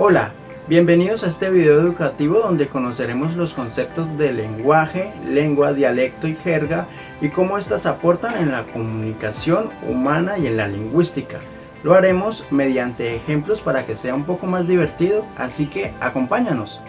Hola, bienvenidos a este video educativo donde conoceremos los conceptos de lenguaje, lengua, dialecto y jerga y cómo éstas aportan en la comunicación humana y en la lingüística. Lo haremos mediante ejemplos para que sea un poco más divertido, así que acompáñanos.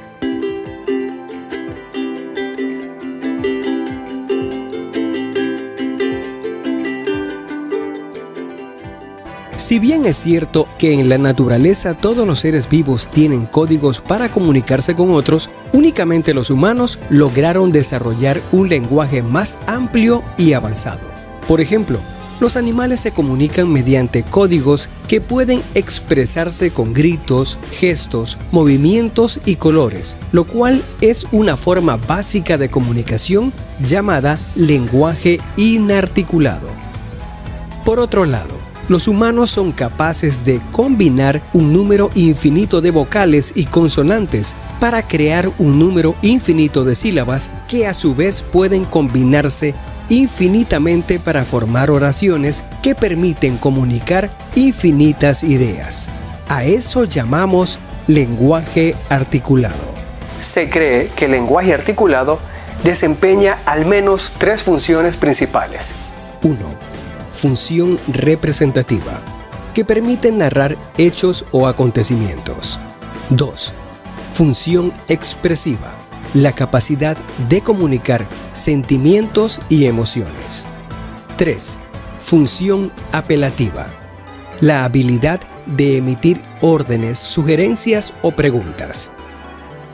Si bien es cierto que en la naturaleza todos los seres vivos tienen códigos para comunicarse con otros, únicamente los humanos lograron desarrollar un lenguaje más amplio y avanzado. Por ejemplo, los animales se comunican mediante códigos que pueden expresarse con gritos, gestos, movimientos y colores, lo cual es una forma básica de comunicación llamada lenguaje inarticulado. Por otro lado, los humanos son capaces de combinar un número infinito de vocales y consonantes para crear un número infinito de sílabas que a su vez pueden combinarse infinitamente para formar oraciones que permiten comunicar infinitas ideas. A eso llamamos lenguaje articulado. Se cree que el lenguaje articulado desempeña al menos tres funciones principales. 1. Función representativa, que permite narrar hechos o acontecimientos. 2. Función expresiva, la capacidad de comunicar sentimientos y emociones. 3. Función apelativa, la habilidad de emitir órdenes, sugerencias o preguntas.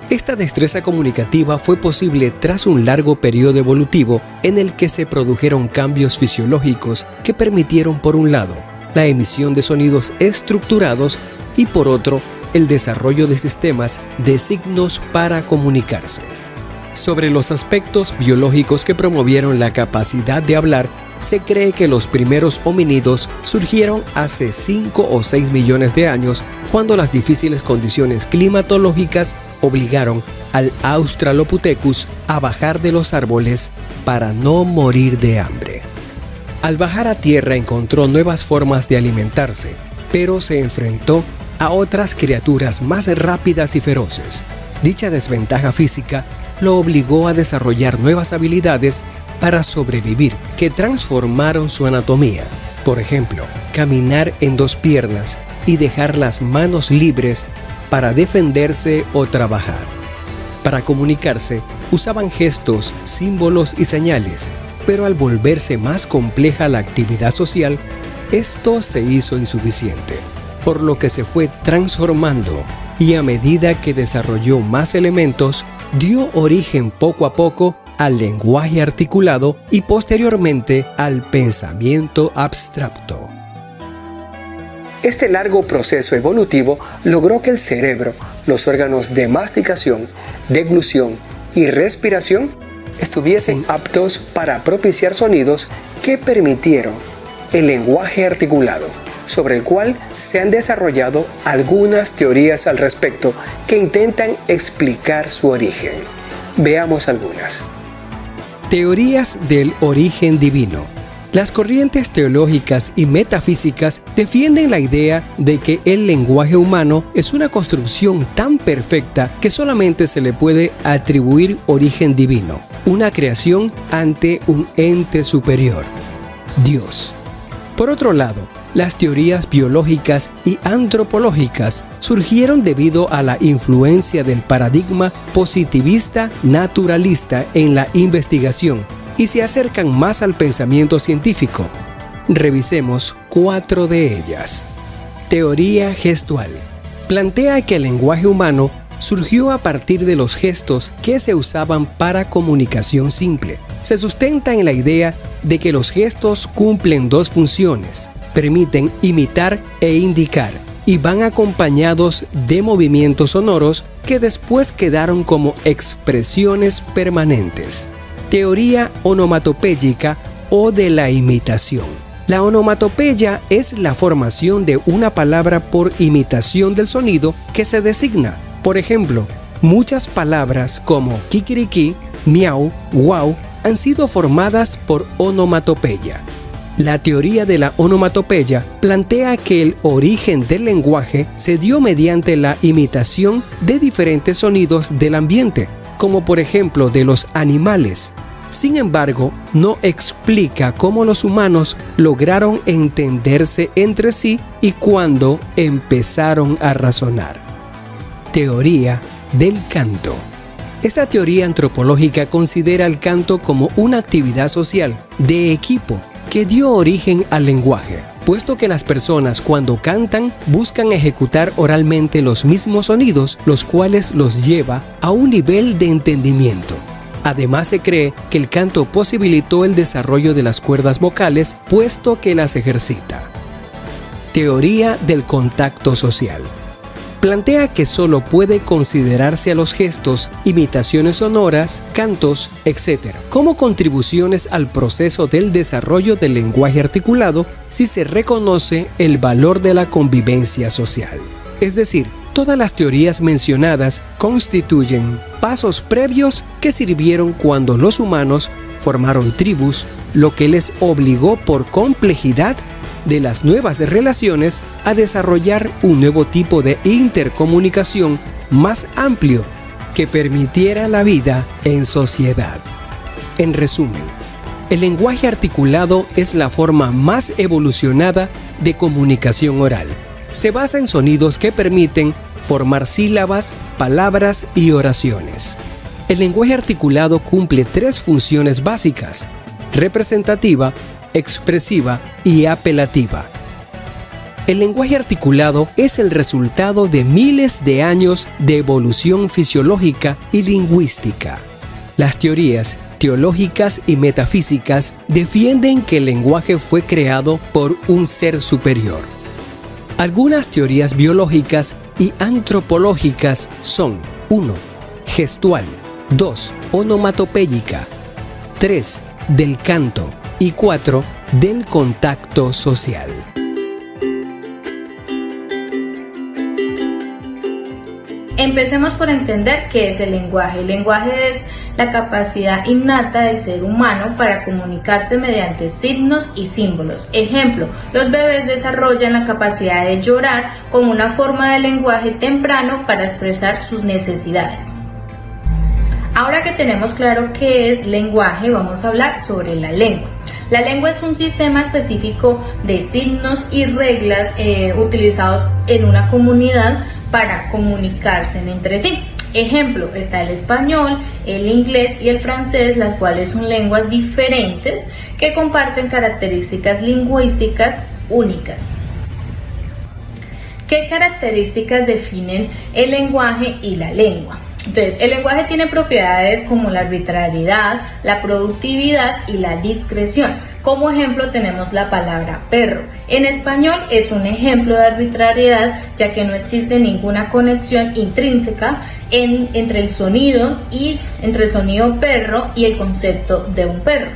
Esta destreza comunicativa fue posible tras un largo periodo evolutivo en el que se produjeron cambios fisiológicos que permitieron, por un lado, la emisión de sonidos estructurados y, por otro, el desarrollo de sistemas de signos para comunicarse. Sobre los aspectos biológicos que promovieron la capacidad de hablar, se cree que los primeros homínidos surgieron hace 5 o 6 millones de años, cuando las difíciles condiciones climatológicas obligaron al Australopithecus a bajar de los árboles para no morir de hambre. Al bajar a tierra encontró nuevas formas de alimentarse, pero se enfrentó a otras criaturas más rápidas y feroces. Dicha desventaja física lo obligó a desarrollar nuevas habilidades para sobrevivir, que transformaron su anatomía. Por ejemplo, caminar en dos piernas y dejar las manos libres para defenderse o trabajar. Para comunicarse, usaban gestos, símbolos y señales, pero al volverse más compleja la actividad social, esto se hizo insuficiente, por lo que se fue transformando y a medida que desarrolló más elementos, dio origen poco a poco al lenguaje articulado y posteriormente al pensamiento abstracto. Este largo proceso evolutivo logró que el cerebro, los órganos de masticación, deglución y respiración estuviesen aptos para propiciar sonidos que permitieron el lenguaje articulado, sobre el cual se han desarrollado algunas teorías al respecto que intentan explicar su origen. Veamos algunas. Teorías del origen divino. Las corrientes teológicas y metafísicas defienden la idea de que el lenguaje humano es una construcción tan perfecta que solamente se le puede atribuir origen divino, una creación ante un ente superior, Dios. Por otro lado, las teorías biológicas y antropológicas surgieron debido a la influencia del paradigma positivista naturalista en la investigación y se acercan más al pensamiento científico. Revisemos 4 de ellas. Teoría gestual. Plantea que el lenguaje humano surgió a partir de los gestos que se usaban para comunicación simple. Se sustenta en la idea de que los gestos cumplen dos funciones: permiten imitar e indicar, y van acompañados de movimientos sonoros que después quedaron como expresiones permanentes. Teoría onomatopéyica o de la imitación. La onomatopeya es la formación de una palabra por imitación del sonido que se designa. Por ejemplo, muchas palabras como kikiriki, miau, guau han sido formadas por onomatopeya. La teoría de la onomatopeya plantea que el origen del lenguaje se dio mediante la imitación de diferentes sonidos del ambiente, como por ejemplo de los animales. Sin embargo, no explica cómo los humanos lograron entenderse entre sí y cuándo empezaron a razonar. Teoría del canto. Esta teoría antropológica considera el canto como una actividad social, de equipo, que dio origen al lenguaje, puesto que las personas cuando cantan buscan ejecutar oralmente los mismos sonidos, los cuales los lleva a un nivel de entendimiento. Además, se cree que el canto posibilitó el desarrollo de las cuerdas vocales, puesto que las ejercita. Teoría del contacto social. Plantea que solo puede considerarse a los gestos, imitaciones sonoras, cantos, etc., como contribuciones al proceso del desarrollo del lenguaje articulado si se reconoce el valor de la convivencia social. Es decir, todas las teorías mencionadas constituyen pasos previos que sirvieron cuando los humanos formaron tribus, lo que les obligó por complejidad de las nuevas relaciones a desarrollar un nuevo tipo de intercomunicación más amplio que permitiera la vida en sociedad. En resumen, el lenguaje articulado es la forma más evolucionada de comunicación oral. Se basa en sonidos que permiten formar sílabas, palabras y oraciones. El lenguaje articulado cumple 3 funciones básicas: representativa, expresiva y apelativa. El lenguaje articulado es el resultado de miles de años de evolución fisiológica y lingüística. Las teorías teológicas y metafísicas defienden que el lenguaje fue creado por un ser superior. Algunas teorías biológicas y antropológicas son: 1. Gestual, 2. Onomatopéyica, 3. Del canto y 4. Del contacto social. Empecemos por entender qué es el lenguaje. El lenguaje es la capacidad innata del ser humano para comunicarse mediante signos y símbolos. Ejemplo, los bebés desarrollan la capacidad de llorar como una forma de lenguaje temprano para expresar sus necesidades. Ahora que tenemos claro qué es lenguaje, vamos a hablar sobre la lengua. La lengua es un sistema específico de signos y reglas utilizados en una comunidad para comunicarse entre sí. Ejemplo, está el español, el inglés y el francés, las cuales son lenguas diferentes que comparten características lingüísticas únicas. ¿Qué características definen el lenguaje y la lengua? Entonces, el lenguaje tiene propiedades como la arbitrariedad, la productividad y la discreción. Como ejemplo tenemos la palabra perro. En español es un ejemplo de arbitrariedad, ya que no existe ninguna conexión intrínseca entre el sonido perro y el concepto de un perro.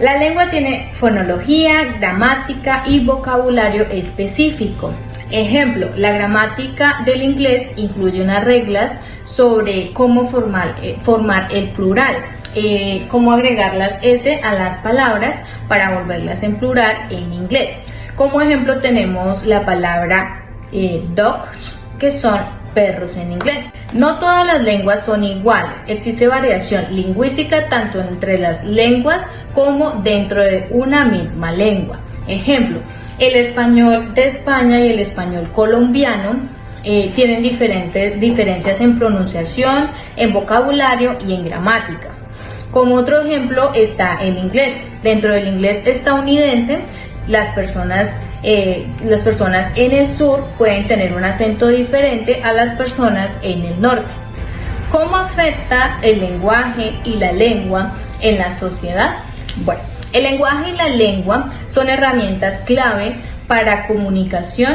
La lengua tiene fonología, gramática y vocabulario específico. Ejemplo, la gramática del inglés incluye unas reglas sobre cómo formar el plural, cómo agregar las S a las palabras para volverlas en plural en inglés. Como ejemplo tenemos la palabra dogs, que son perros en inglés. No todas las lenguas son iguales, existe variación lingüística tanto entre las lenguas como dentro de una misma lengua. Ejemplo, el español de España y el español colombiano tienen diferencias en pronunciación, en vocabulario y en gramática. Como otro ejemplo está el inglés. Dentro del inglés estadounidense, las personas en el sur pueden tener un acento diferente a las personas en el norte. ¿Cómo afecta el lenguaje y la lengua en la sociedad? Bueno, el lenguaje y la lengua son herramientas clave para comunicación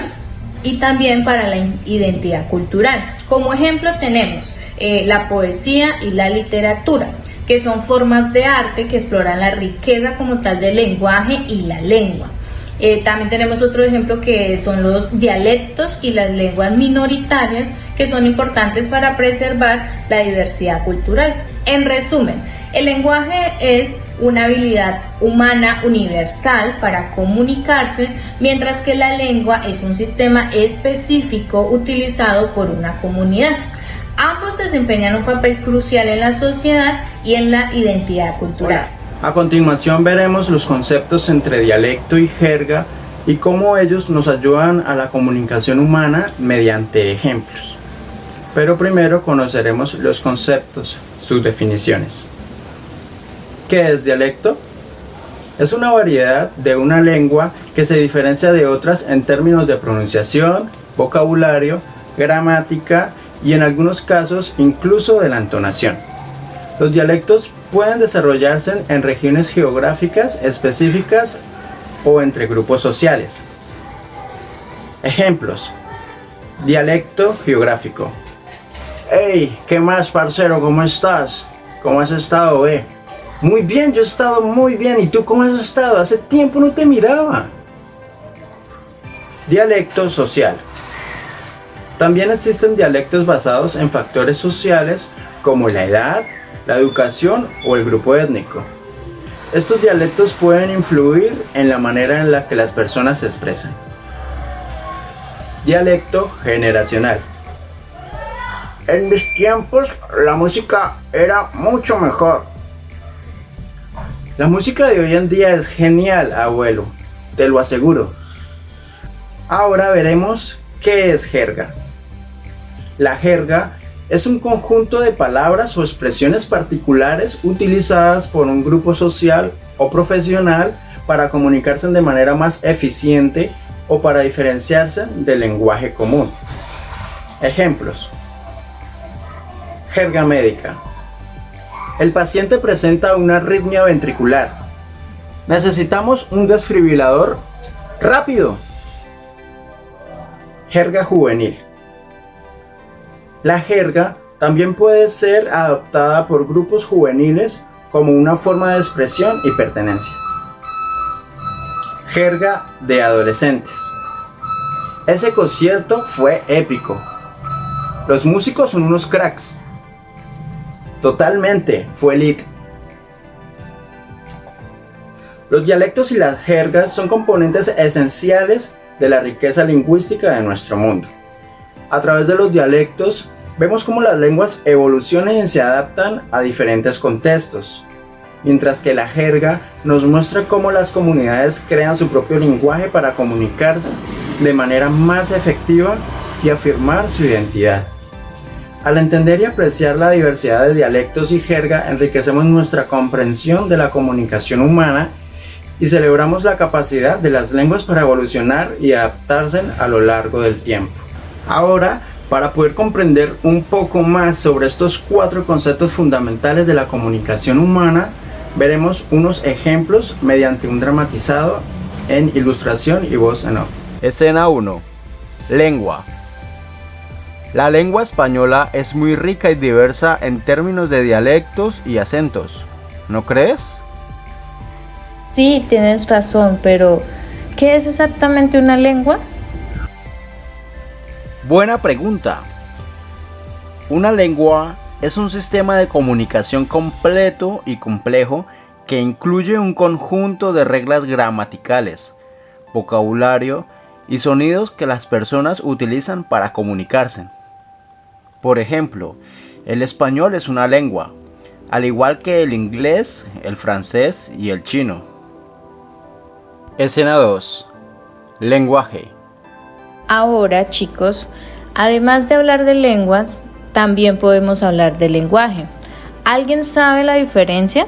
y también para la identidad cultural. Como ejemplo tenemos la poesía y la literatura, que son formas de arte que exploran la riqueza como tal del lenguaje y la lengua. También tenemos otro ejemplo que son los dialectos y las lenguas minoritarias, que son importantes para preservar la diversidad cultural. En resumen, El lenguaje es una habilidad humana universal para comunicarse, mientras que la lengua es un sistema específico utilizado por una comunidad. Ambos desempeñan un papel crucial en la sociedad y en la identidad cultural. A continuación veremos los conceptos entre dialecto y jerga y cómo ellos nos ayudan a la comunicación humana mediante ejemplos. Pero primero conoceremos los conceptos, sus definiciones. ¿Qué es dialecto? Es una variedad de una lengua que se diferencia de otras en términos de pronunciación, vocabulario, gramática y en algunos casos incluso de la entonación. Los dialectos pueden desarrollarse en regiones geográficas específicas o entre grupos sociales. Ejemplos: dialecto geográfico. Hey, ¿qué más, parcero? ¿Cómo estás? ¿Cómo has estado, Muy bien, yo he estado muy bien. ¿Y tú cómo has estado? Hace tiempo no te miraba. Dialecto social. También existen dialectos basados en factores sociales como la edad, la educación o el grupo étnico. Estos dialectos pueden influir en la manera en la que las personas se expresan. Dialecto generacional. En mis tiempos la música era mucho mejor. La música de hoy en día es genial, abuelo, te lo aseguro. Ahora veremos qué es jerga. La jerga es un conjunto de palabras o expresiones particulares utilizadas por un grupo social o profesional para comunicarse de manera más eficiente o para diferenciarse del lenguaje común. Ejemplos: jerga médica. El paciente presenta una arritmia ventricular. Necesitamos un desfibrilador rápido. Jerga juvenil. La jerga también puede ser adoptada por grupos juveniles como una forma de expresión y pertenencia. Jerga de adolescentes. Ese concierto fue épico. Los músicos son unos cracks. Totalmente, fue elite. Los dialectos y las jergas son componentes esenciales de la riqueza lingüística de nuestro mundo. A través de los dialectos, vemos cómo las lenguas evolucionan y se adaptan a diferentes contextos, mientras que la jerga nos muestra cómo las comunidades crean su propio lenguaje para comunicarse de manera más efectiva y afirmar su identidad. Al entender y apreciar la diversidad de dialectos y jerga, enriquecemos nuestra comprensión de la comunicación humana y celebramos la capacidad de las lenguas para evolucionar y adaptarse a lo largo del tiempo. Ahora, para poder comprender un poco más sobre estos 4 conceptos fundamentales de la comunicación humana, veremos unos ejemplos mediante un dramatizado en ilustración y voz en off. Escena 1. Lengua. La lengua española es muy rica y diversa en términos de dialectos y acentos, ¿no crees? Sí, tienes razón, pero ¿qué es exactamente una lengua? Buena pregunta. Una lengua es un sistema de comunicación completo y complejo que incluye un conjunto de reglas gramaticales, vocabulario y sonidos que las personas utilizan para comunicarse. Por ejemplo, el español es una lengua, al igual que el inglés, el francés y el chino. Escena 2. Lenguaje. Ahora, chicos, además de hablar de lenguas, también podemos hablar de lenguaje. ¿Alguien sabe la diferencia?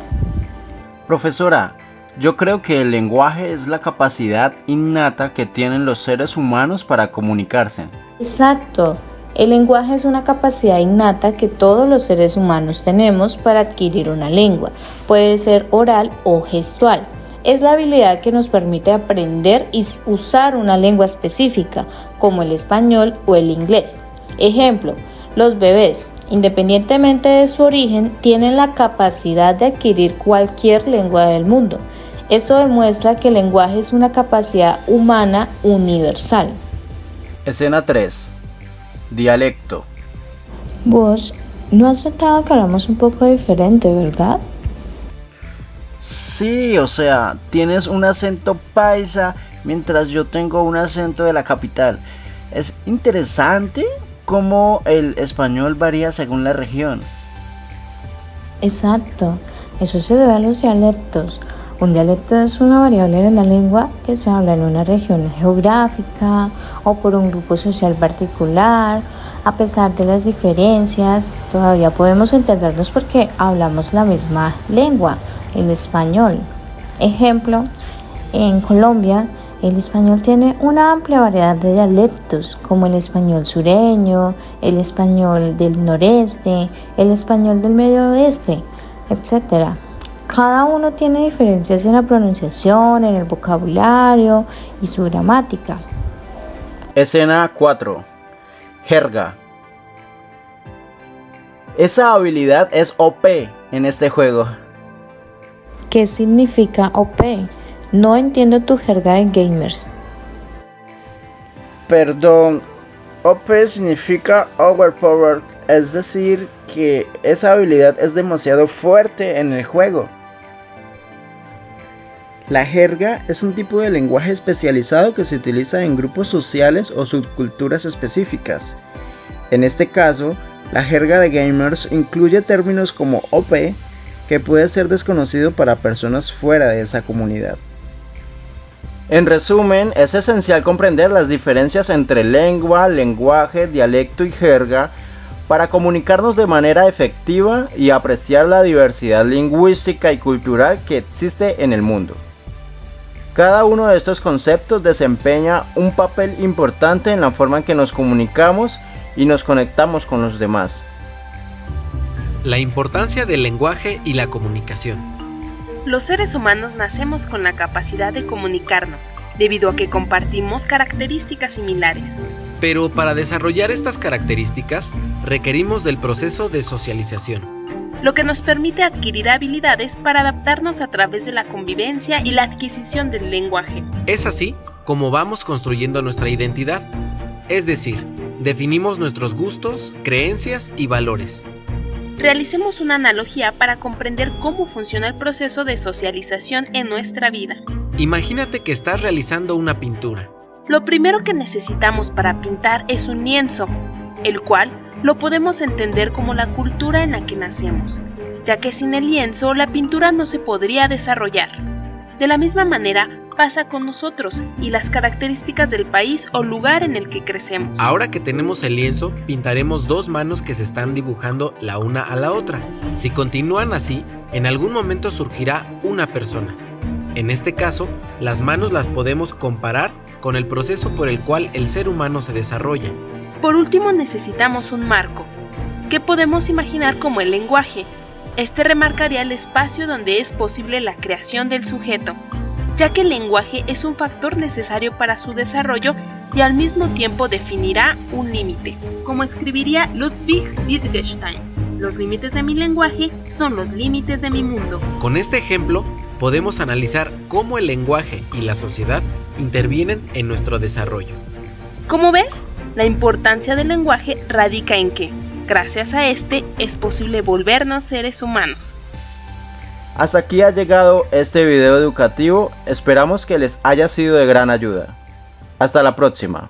Profesora, yo creo que el lenguaje es la capacidad innata que tienen los seres humanos para comunicarse. Exacto. El lenguaje es una capacidad innata que todos los seres humanos tenemos para adquirir una lengua. Puede ser oral o gestual. Es la habilidad que nos permite aprender y usar una lengua específica, como el español o el inglés. Ejemplo, los bebés, independientemente de su origen, tienen la capacidad de adquirir cualquier lengua del mundo. Esto demuestra que el lenguaje es una capacidad humana universal. Escena 3. Dialecto. Vos, ¿no has notado que hablamos un poco diferente, verdad? Sí, o sea, tienes un acento paisa mientras yo tengo un acento de la capital. Es interesante cómo el español varía según la región. Exacto, eso se debe a los dialectos. Un dialecto es una variable de la lengua que se habla en una región geográfica o por un grupo social particular. A pesar de las diferencias, todavía podemos entendernos porque hablamos la misma lengua, el español. Ejemplo, en Colombia, el español tiene una amplia variedad de dialectos, como el español sureño, el español del noreste, el español del medio oeste, etc. Cada uno tiene diferencias en la pronunciación, en el vocabulario y su gramática. Escena 4. Jerga. Esa habilidad es OP en este juego. ¿Qué significa OP? No entiendo tu jerga de gamers. Perdón, OP significa overpowered, es decir, que esa habilidad es demasiado fuerte en el juego. La jerga es un tipo de lenguaje especializado que se utiliza en grupos sociales o subculturas específicas. En este caso, la jerga de gamers incluye términos como OP, que puede ser desconocido para personas fuera de esa comunidad. En resumen, es esencial comprender las diferencias entre lengua, lenguaje, dialecto y jerga para comunicarnos de manera efectiva y apreciar la diversidad lingüística y cultural que existe en el mundo. Cada uno de estos conceptos desempeña un papel importante en la forma en que nos comunicamos y nos conectamos con los demás. La importancia del lenguaje y la comunicación. Los seres humanos nacemos con la capacidad de comunicarnos, debido a que compartimos características similares. Pero para desarrollar estas características, requerimos del proceso de socialización, Lo que nos permite adquirir habilidades para adaptarnos a través de la convivencia y la adquisición del lenguaje. Es así como vamos construyendo nuestra identidad, es decir, definimos nuestros gustos, creencias y valores. Realicemos una analogía para comprender cómo funciona el proceso de socialización en nuestra vida. Imagínate que estás realizando una pintura. Lo primero que necesitamos para pintar es un lienzo, el cual lo podemos entender como la cultura en la que nacemos, ya que sin el lienzo la pintura no se podría desarrollar. De la misma manera pasa con nosotros y las características del país o lugar en el que crecemos. Ahora que tenemos el lienzo, pintaremos dos manos que se están dibujando la una a la otra. Si continúan así, en algún momento surgirá una persona. En este caso, las manos las podemos comparar con el proceso por el cual el ser humano se desarrolla. Por último, necesitamos un marco, que podemos imaginar como el lenguaje. Este remarcaría el espacio donde es posible la creación del sujeto, ya que el lenguaje es un factor necesario para su desarrollo y al mismo tiempo definirá un límite. Como escribiría Ludwig Wittgenstein, los límites de mi lenguaje son los límites de mi mundo. Con este ejemplo, podemos analizar cómo el lenguaje y la sociedad intervienen en nuestro desarrollo. Como ves, la importancia del lenguaje radica en que, gracias a este, es posible volvernos seres humanos. Hasta aquí ha llegado este video educativo, esperamos que les haya sido de gran ayuda. Hasta la próxima.